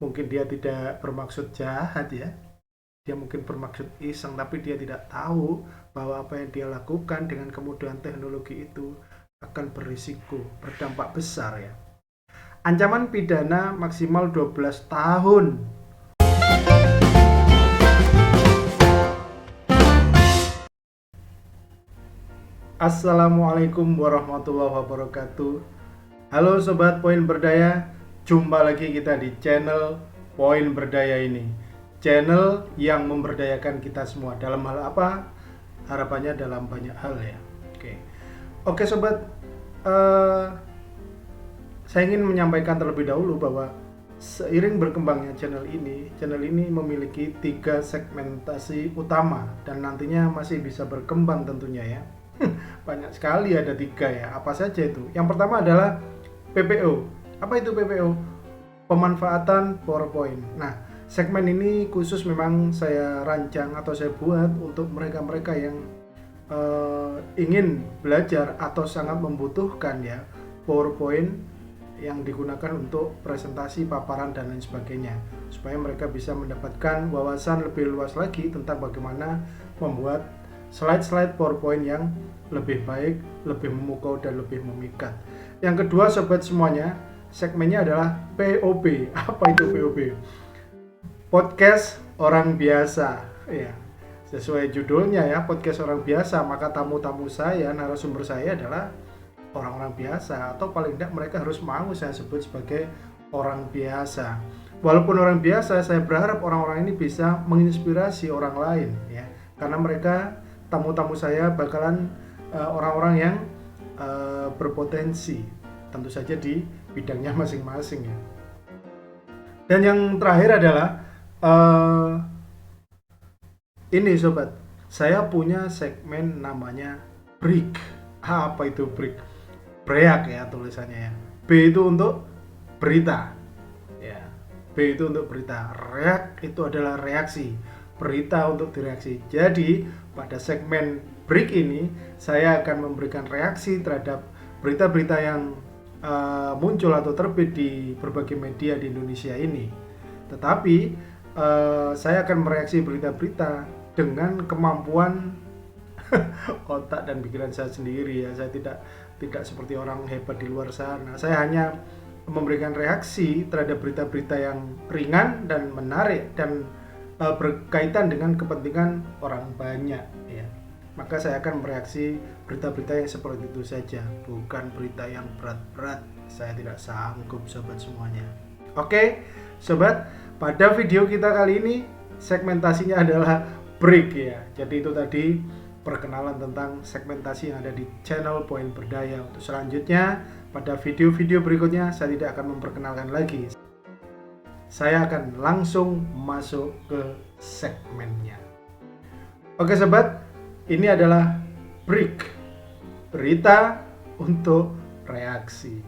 Mungkin dia tidak bermaksud jahat ya, dia mungkin bermaksud iseng, tapi dia tidak tahu bahwa apa yang dia lakukan dengan kemudahan teknologi itu akan berisiko, berdampak besar ya. Ancaman pidana maksimal 12 tahun. Assalamualaikum warahmatullahi wabarakatuh. Halo Sobat Poin Berdaya, jumpa lagi kita di channel Poin Berdaya ini. Channel yang memberdayakan kita semua. Dalam hal apa? Harapannya dalam banyak hal ya. Oke Sobat, eh, saya ingin menyampaikan terlebih dahulu bahwa seiring berkembangnya channel ini memiliki 3 segmentasi utama dan nantinya masih bisa berkembang tentunya ya. Banyak sekali, ada 3 ya. Apa saja itu? Yang pertama adalah PPO. Apa itu PPO? Pemanfaatan PowerPoint. Nah, segmen ini khusus memang saya rancang atau saya buat untuk mereka-mereka yang ingin belajar atau sangat membutuhkan ya PowerPoint yang digunakan untuk presentasi, paparan, dan lain sebagainya, supaya mereka bisa mendapatkan wawasan lebih luas lagi tentang bagaimana membuat slide-slide PowerPoint yang lebih baik, lebih memukau, dan lebih memikat. Yang kedua Sobat semuanya, segmennya adalah POB. Apa itu POB? Podcast orang biasa ya. Sesuai judulnya ya, podcast orang biasa, maka tamu-tamu saya, narasumber saya adalah orang-orang biasa, atau paling tidak mereka harus mau saya sebut sebagai orang biasa. Walaupun orang biasa, saya berharap orang-orang ini bisa menginspirasi orang lain ya, karena mereka tamu-tamu saya bakalan orang-orang yang berpotensi, tentu saja di bidangnya masing-masing ya. Dan yang terakhir adalah ini Sobat, saya punya segmen namanya break. Apa itu break? Break ya tulisannya ya. B itu untuk berita ya. B itu untuk berita. Reak itu adalah reaksi. Berita untuk direaksi. Jadi pada segmen break ini saya akan memberikan reaksi terhadap berita-berita yang muncul atau terbit di berbagai media di Indonesia ini. Tetapi saya akan mereaksi berita-berita dengan kemampuan otak dan pikiran saya sendiri ya. Saya tidak seperti orang hebat di luar sana. Saya hanya memberikan reaksi terhadap berita-berita yang ringan dan menarik dan berkaitan dengan kepentingan orang banyak ya. Maka saya akan mereaksi berita-berita yang seperti itu saja, bukan berita yang berat-berat. Saya tidak sanggup Sobat semuanya. Oke Sobat, pada video kita kali ini segmentasinya adalah break ya. Jadi itu tadi perkenalan tentang segmentasi yang ada di channel Poin Berdaya. Untuk selanjutnya, pada video-video berikutnya saya tidak akan memperkenalkan lagi. Saya akan langsung masuk ke segmennya. Oke Sobat, ini adalah break. Berita untuk reaksi.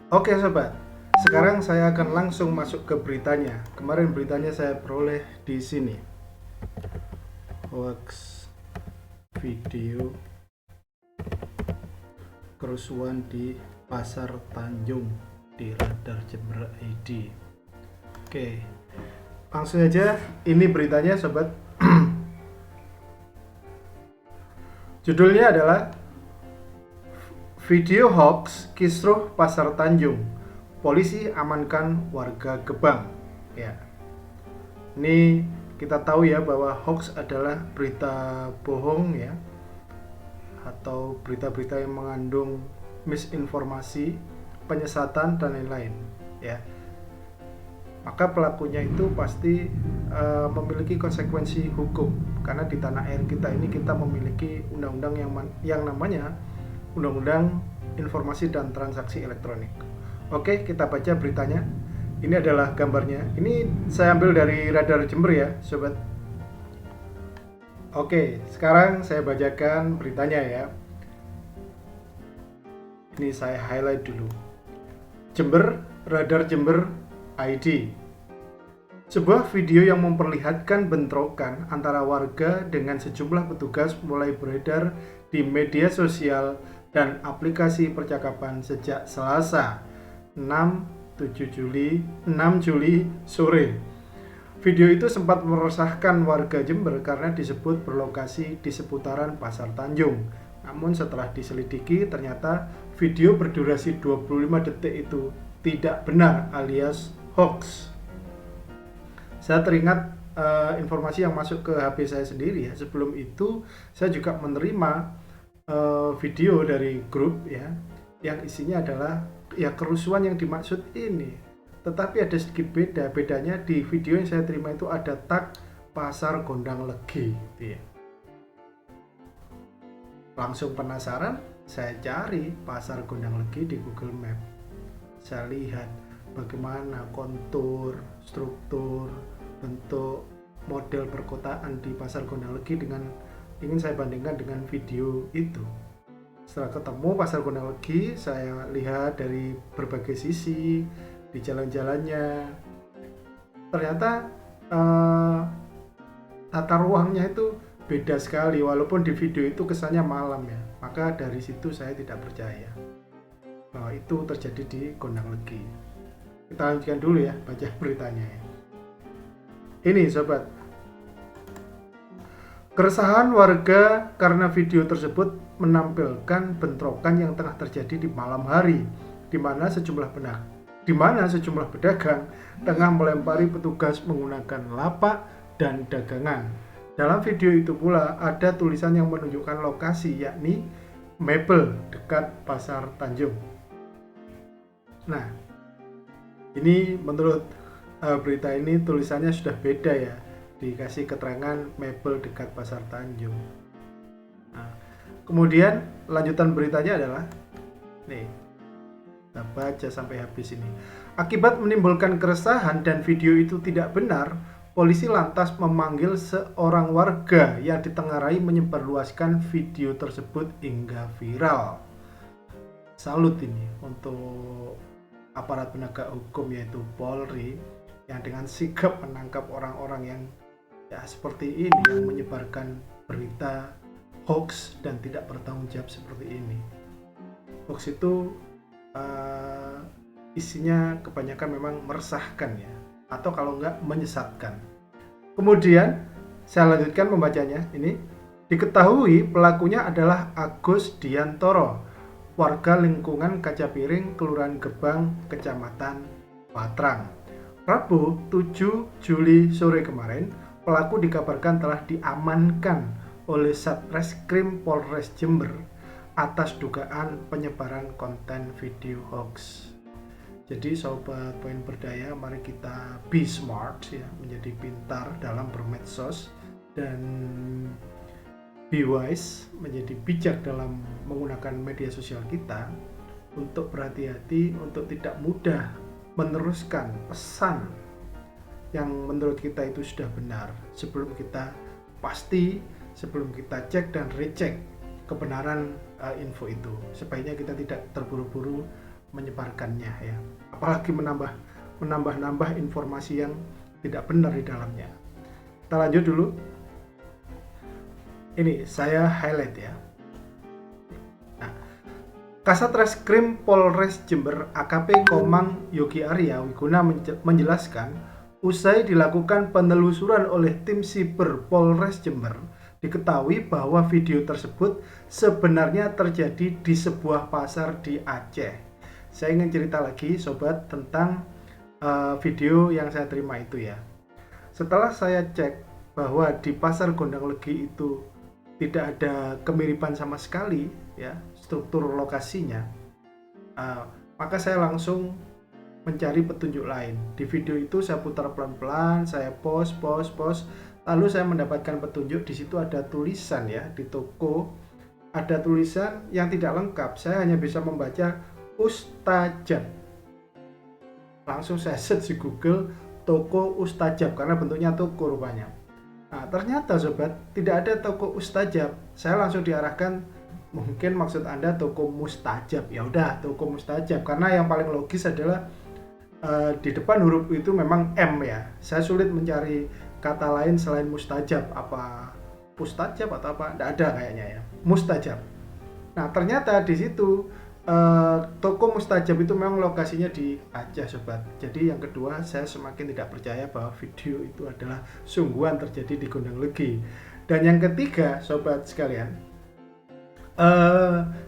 Oke Sobat, sekarang saya akan langsung masuk ke beritanya. Kemarin beritanya saya peroleh di sini. Hoax video kerusuhan di Pasar Tanjung di Radar Jember ID. Oke, langsung aja, ini beritanya Sobat. Judulnya adalah Video hoax kisruh Pasar Tanjung, polisi amankan warga Gebang. Ya, ini kita tahu ya bahwa hoax adalah berita bohong ya, atau berita-berita yang mengandung misinformasi, penyesatan dan lain-lain ya. Maka pelakunya itu pasti memiliki konsekuensi hukum, karena di tanah air kita ini kita memiliki undang-undang yang namanya Undang-Undang Informasi dan Transaksi Elektronik. Oke, kita baca beritanya. Ini adalah gambarnya. Ini saya ambil dari Radar Jember ya, Sobat. Oke, sekarang saya bacakan beritanya ya. Ini saya highlight dulu. Jember, Radar Jember ID. Sebuah video yang memperlihatkan bentrokan antara warga dengan sejumlah petugas mulai beredar di media sosial dan aplikasi percakapan sejak Selasa 6 Juli sore. Video itu sempat meresahkan warga Jember karena disebut berlokasi di seputaran Pasar Tanjung. Namun setelah diselidiki ternyata video berdurasi 25 detik itu tidak benar alias hoax. Saya teringat informasi yang masuk ke HP saya sendiri ya. Sebelum itu saya juga menerima video dari grup ya, yang isinya adalah ya kerusuhan yang dimaksud ini. Tetapi ada sedikit bedanya di video yang saya terima itu ada tag Pasar Gondang Legi gitu ya. Langsung penasaran, saya cari Pasar Gondang Legi di Google Map. Saya lihat bagaimana kontur, struktur, bentuk, model perkotaan di Pasar Gondang Legi dengan ingin saya bandingkan dengan video itu. Setelah ketemu Pasar Gondang Legi, saya lihat dari berbagai sisi di jalan-jalannya. Ternyata tata ruangnya itu beda sekali, walaupun di video itu kesannya malam ya. Maka dari situ saya tidak percaya bahwa itu terjadi di Gondang Legi. Kita lanjutkan dulu ya baca beritanya ya. Ini sobat, keresahan warga karena video tersebut menampilkan bentrokan yang tengah terjadi di malam hari, di mana sejumlah pedagang tengah melempari petugas menggunakan lapak dan dagangan. Dalam video itu pula ada tulisan yang menunjukkan lokasi, yakni Mebel dekat Pasar Tanjung. Nah, ini menurut berita ini tulisannya sudah beda ya, dikasih keterangan Mebel dekat Pasar Tanjung. Nah, kemudian lanjutan beritanya adalah nih, kita baca sampai habis ini. Akibat menimbulkan keresahan dan video itu tidak benar, polisi lantas memanggil seorang warga yang ditengarai menyebarluaskan video tersebut hingga viral. Salut ini untuk aparat penegak hukum yaitu Polri yang dengan sigap menangkap orang-orang yang ya seperti ini, yang menyebarkan berita hoax dan tidak bertanggung jawab seperti ini. Hoax itu isinya kebanyakan memang meresahkan ya, atau kalau enggak menyesatkan. Kemudian saya lanjutkan membacanya. Ini diketahui pelakunya adalah Agus Diantoro, warga lingkungan Kaca Piring, Kelurahan Gebang, Kecamatan Patrang. Rabu 7 Juli sore kemarin, pelaku dikabarkan telah diamankan oleh Satreskrim Polres Jember atas dugaan penyebaran konten video hoax. Jadi sobat poin berdaya, mari kita be smart ya, menjadi pintar dalam bermedsos, dan be wise, menjadi bijak dalam menggunakan media sosial kita, untuk berhati-hati untuk tidak mudah meneruskan pesan yang menurut kita itu sudah benar sebelum kita pasti, sebelum kita cek dan recheck kebenaran info itu. Sebaiknya kita tidak terburu-buru menyebarkannya ya, apalagi menambah informasi yang tidak benar di dalamnya. Kita lanjut dulu. Ini saya highlight ya. Nah, Kasat Reskrim Polres Jember AKP Komang Yogi Arya Wiguna menjelaskan, usai dilakukan penelusuran oleh tim siber Polres Jember, diketahui bahwa video tersebut sebenarnya terjadi di sebuah pasar di Aceh. Saya ingin cerita lagi sobat tentang video yang saya terima itu ya. Setelah saya cek bahwa di Pasar Gondang Legi itu tidak ada kemiripan sama sekali ya struktur lokasinya, maka saya langsung mencari petunjuk lain. Di video itu saya putar pelan-pelan, saya post, lalu saya mendapatkan petunjuk. Di situ ada tulisan ya, di toko ada tulisan yang tidak lengkap. Saya hanya bisa membaca Ustajab. Langsung saya search di Google toko Ustajab karena bentuknya toko rupanya. Nah, ternyata sobat, tidak ada toko Ustajab. Saya langsung diarahkan, mungkin maksud Anda toko Mustajab. Ya udah, toko Mustajab, karena yang paling logis adalah di depan huruf U itu memang M ya. Saya sulit mencari kata lain selain mustajab, apa pustajab atau apa, tidak ada kayaknya ya, mustajab. Nah ternyata di situ toko mustajab itu memang lokasinya di Aceh sobat. Jadi yang kedua, saya semakin tidak percaya bahwa video itu adalah sungguhan terjadi di Gondang Legi. Dan yang ketiga sobat sekalian,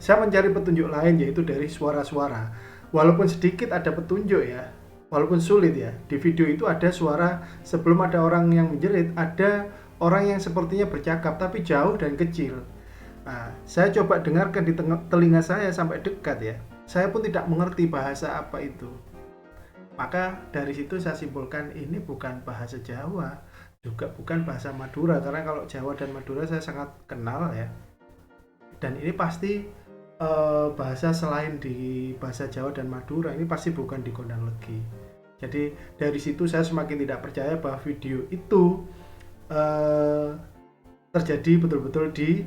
saya mencari petunjuk lain, yaitu dari suara-suara. Walaupun sedikit ada petunjuk ya, walaupun sulit ya, di video itu ada suara sebelum ada orang yang menjerit, ada orang yang sepertinya bercakap tapi jauh dan kecil. Nah, saya coba dengarkan di telinga saya sampai dekat ya. Saya pun tidak mengerti bahasa apa itu. Maka dari situ saya simpulkan ini bukan bahasa Jawa, juga bukan bahasa Madura, karena kalau Jawa dan Madura saya sangat kenal ya. Dan ini pasti bahasa selain di bahasa Jawa dan Madura, ini pasti bukan di Gondang Legi. Jadi dari situ saya semakin tidak percaya bahwa video itu terjadi betul-betul di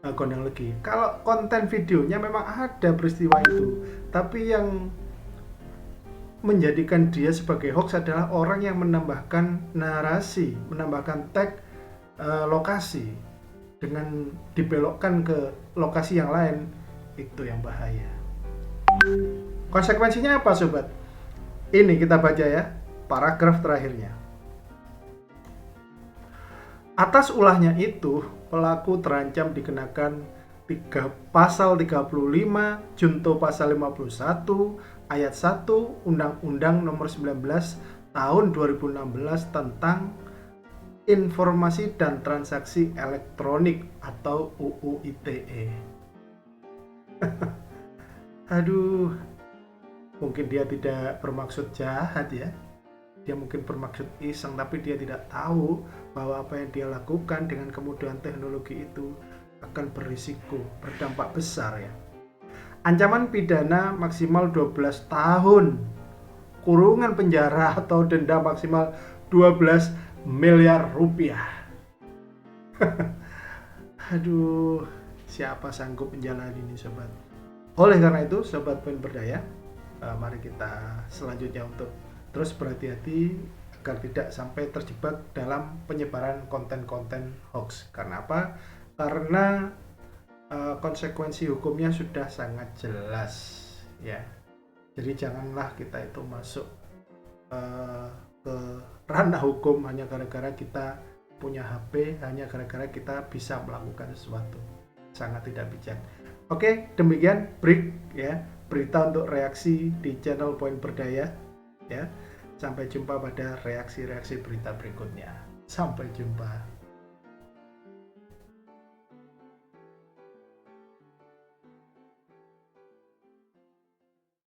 Gondang Legi. Kalau konten videonya memang ada peristiwa itu, tapi yang menjadikan dia sebagai hoax adalah orang yang menambahkan narasi, menambahkan tag lokasi dengan dibelokkan ke lokasi yang lain. Itu yang bahaya. Konsekuensinya apa sobat? Ini kita baca ya, paragraf terakhirnya. Atas ulahnya itu, pelaku terancam dikenakan pasal 35 junto pasal 51 ayat 1 Undang-Undang Nomor 19 Tahun 2016 tentang Informasi dan Transaksi Elektronik atau UU ITE. Aduh, mungkin dia tidak bermaksud jahat ya. Dia mungkin bermaksud iseng, tapi dia tidak tahu bahwa apa yang dia lakukan dengan kemudahan teknologi itu akan berisiko, berdampak besar ya. Ancaman pidana maksimal 12 tahun, kurungan penjara atau denda maksimal 12 miliar rupiah. Aduh, siapa sanggup menjalani ini sobat? Oleh karena itu sobat poin berdaya, mari kita selanjutnya untuk terus berhati-hati agar tidak sampai terjebak dalam penyebaran konten-konten hoax. Karena apa? Karena konsekuensi hukumnya sudah sangat jelas ya. Jadi janganlah kita itu masuk ke ranah hukum hanya gara-gara kita punya HP, hanya gara-gara kita bisa melakukan sesuatu. Sangat tidak bijak. Oke, demikian break ya, berita untuk reaksi di channel Poin Berdaya ya. Sampai jumpa pada reaksi-reaksi berita berikutnya. Sampai jumpa.